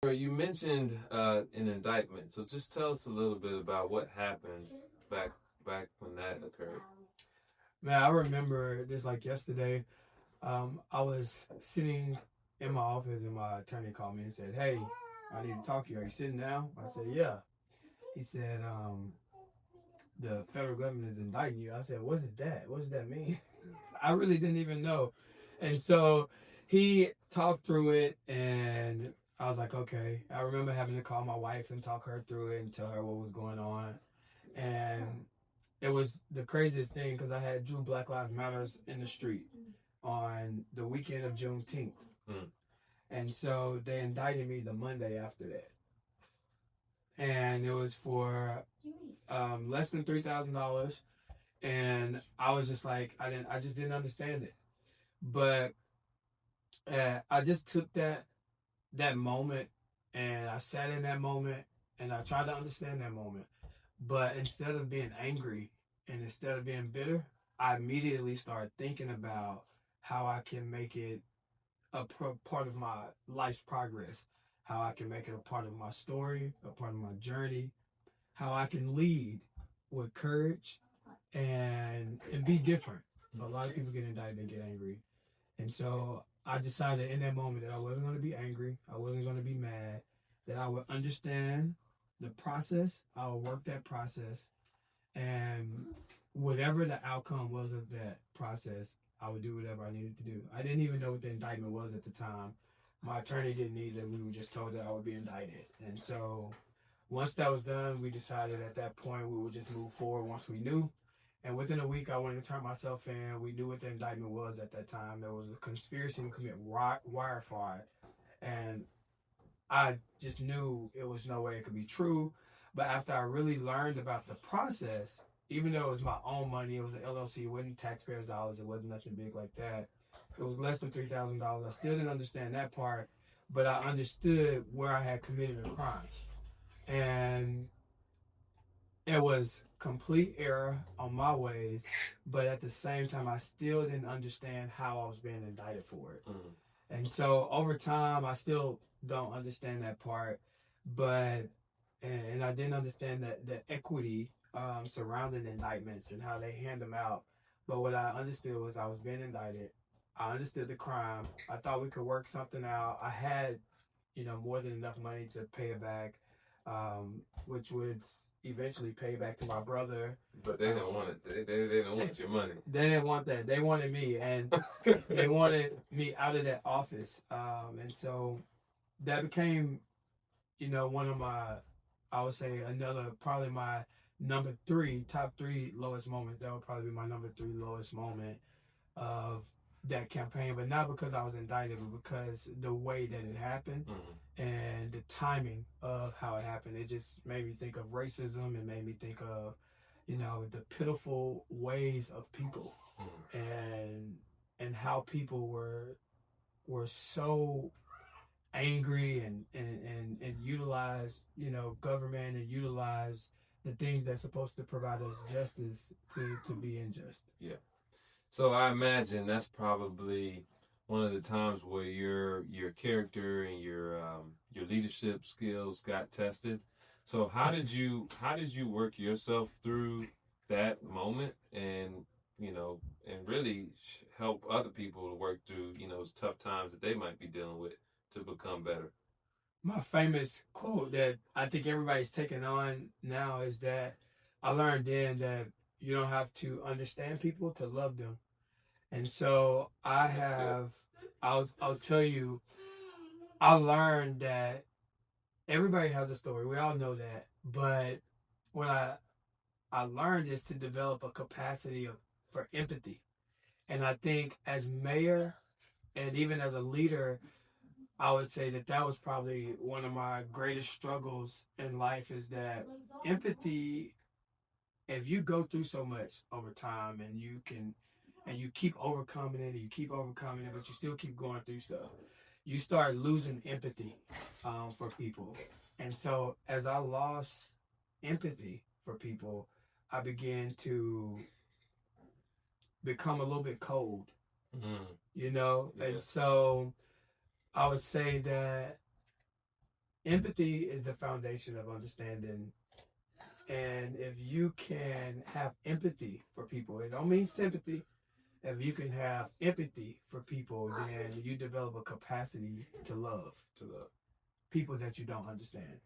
You mentioned an indictment, so just tell us a little bit about what happened back back when that occurred. Man, I remember this like yesterday. I was sitting in my office and my attorney called me and said, "Hey, I need to talk to you. Are you sitting down?" I said, "Yeah." He said, "The federal government is indicting you." I said, "What is that? What does that mean?" I really didn't even know. And so he talked through it, and I was like, "Okay." I remember having to call my wife and talk her through it and tell her what was going on. And it was the craziest thing because I had Drew Black Lives Matters in the street on the weekend of Juneteenth. Mm. And so they indicted me the Monday after that. And it was for less than $3,000. And I was just like, I just didn't understand it. But I just took that moment and I sat in that moment and I tried to understand that moment. But instead of being angry and instead of being bitter, I immediately started thinking about how I can make it part of my life's progress, how I can make it a part of my story, a part of my journey, how I can lead with courage and be different. A lot of people get indicted and get angry. And so I decided in that moment that I wasn't going to be angry. I wasn't going to be mad. That I would understand the process. I would work that process. And whatever the outcome was of that process, I would do whatever I needed to do. I didn't even know what the indictment was at the time. My attorney didn't either. We were just told that I would be indicted. And so once that was done, we decided at that point we would just move forward once we knew. And within a week, I went and turned myself in. We knew what the indictment was at that time. There was a conspiracy to commit wire fraud. And I just knew it was no way it could be true. But after I really learned about the process, even though it was my own money, it was an LLC, it wasn't taxpayers' dollars, it wasn't nothing big like that. It was less than $3,000. I still didn't understand that part, but I understood where I had committed a crime. And it was complete error on my ways, but at the same time, I still didn't understand how I was being indicted for it. Mm. And so over time, I still don't understand that part, but and I didn't understand the equity surrounding indictments and how they hand them out. But what I understood was I was being indicted. I understood the crime. I thought we could work something out. I had, more than enough money to pay it back, which would eventually pay back to my brother. But they didn't want it. They didn't want your money. They didn't want that. They wanted me, and they wanted me out of that office. And so that became, one of my, I would say another, probably my number three, top three lowest moments. That would probably be my number three lowest moment of that campaign, but not because I was indicted, but because the way that it happened and the timing of how it happened. It just made me think of racism. It made me think of, the pitiful ways of people and how people were so angry and utilize, government and utilize the things that's supposed to provide us justice to be unjust. Yeah. So I imagine that's probably one of the times where your character and your leadership skills got tested. So how did you work yourself through that moment and and really help other people to work through tough times that they might be dealing with to become better? My famous quote that I think everybody's taking on now is that I learned then that you don't have to understand people to love them. And so I That's good. have, I'll tell you, I learned that everybody has a story. We all know that. But what I learned is to develop a capacity for empathy. And I think as mayor and even as a leader, I would say that was probably one of my greatest struggles in life is that empathy, if you go through so much over time and you keep overcoming it and you keep overcoming it, but you still keep going through stuff, you start losing empathy for people. And so as I lost empathy for people, I began to become a little bit cold, Mm. you know? Yeah. And so I would say that empathy is the foundation of understanding. And if you can have empathy for people, it don't mean sympathy. If you can have empathy for people, then you develop a capacity to love To the people that you don't understand.